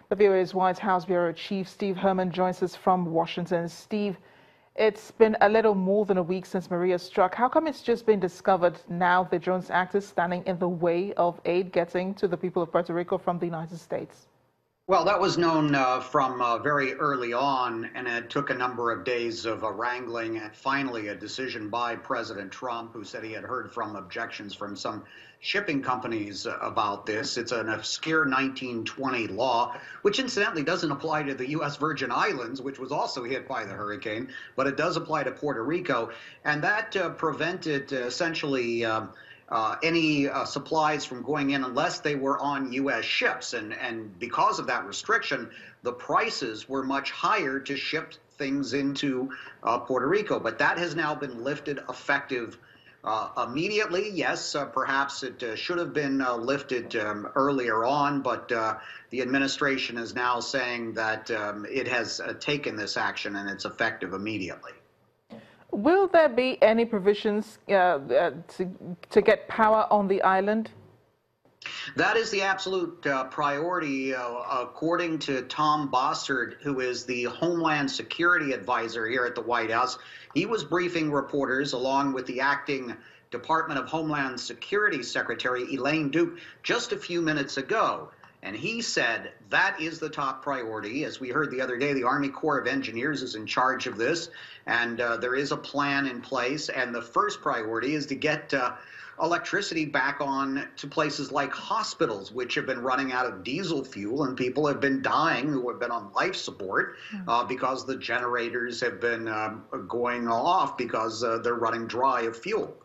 The VOA's White House Bureau Chief Steve Herman joins us from Washington. Steve, it's been a little more than a week since Maria struck. How come it's just been discovered now the Jones Act is standing in the way of aid getting to the people of Puerto Rico from the United States? Well, that was known from very early on, and it took a number of days of wrangling and finally a decision by President Trump, who said he had heard from objections from some shipping companies about this. It's an obscure 1920 law, which incidentally doesn't apply to the U.S. Virgin Islands, which was also hit by the hurricane, but it does apply to Puerto Rico. And that prevented essentially any supplies from going in unless they were on U.S. ships. And because of that restriction, the prices were much higher to ship things into Puerto Rico. But that has now been lifted effective immediately. Yes, perhaps it should have been lifted earlier on, but the administration is now saying that it has taken this action and it's effective immediately. Will there be any provisions to get power on the island? That is the absolute priority, according to Tom Bossert, who is the Homeland Security Advisor here at the White House. He was briefing reporters along with the acting Department of Homeland Security Secretary Elaine Duke just a few minutes ago. And he said that is the top priority. As we heard the other day, the Army Corps of Engineers is in charge of this, and there is a plan in place. And the first priority is to get electricity back on to places like hospitals, which have been running out of diesel fuel, and people have been dying who have been on life support because the generators have been going off because they're running dry of fuel.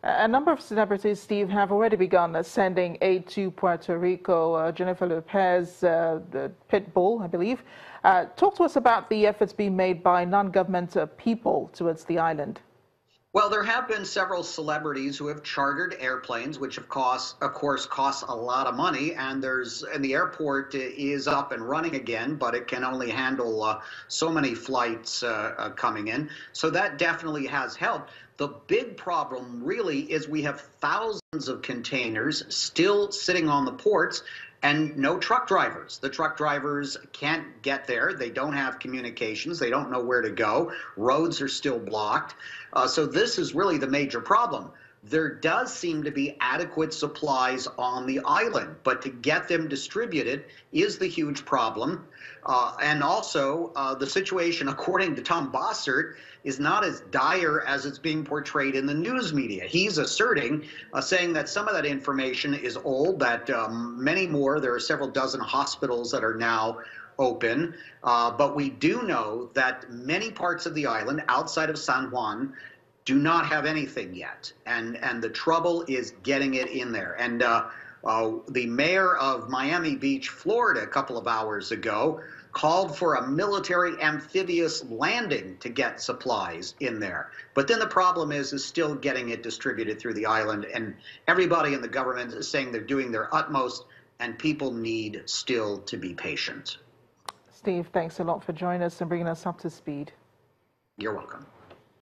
A number of celebrities, Steve, have already begun sending aid to Puerto Rico. Jennifer Lopez, the Pitbull, I believe. Talk to us about the efforts being made by non-government people towards the island. Well, there have been several celebrities who have chartered airplanes, which of course costs a lot of money, and the airport is up and running again, but it can only handle so many flights coming in. So that definitely has helped. The big problem really is we have thousands of containers still sitting on the ports and no truck drivers. The truck drivers can't get there. They don't have communications. They don't know where to go. Roads are still blocked. So this is really the major problem. There does seem to be adequate supplies on the island, but to get them distributed is the huge problem. And also, the situation, according to Tom Bossert, is not as dire as it's being portrayed in the news media. He's asserting, saying that some of that information is old, that many more, there are several dozen hospitals that are now open. But we do know that many parts of the island outside of San Juan do not have anything yet. And the trouble is getting it in there. And the mayor of Miami Beach, Florida, a couple of hours ago, called for a military amphibious landing to get supplies in there. But then the problem is still getting it distributed through the island. And everybody in the government is saying they're doing their utmost, and people need still to be patient. Steve, thanks a lot for joining us and bringing us up to speed. You're welcome.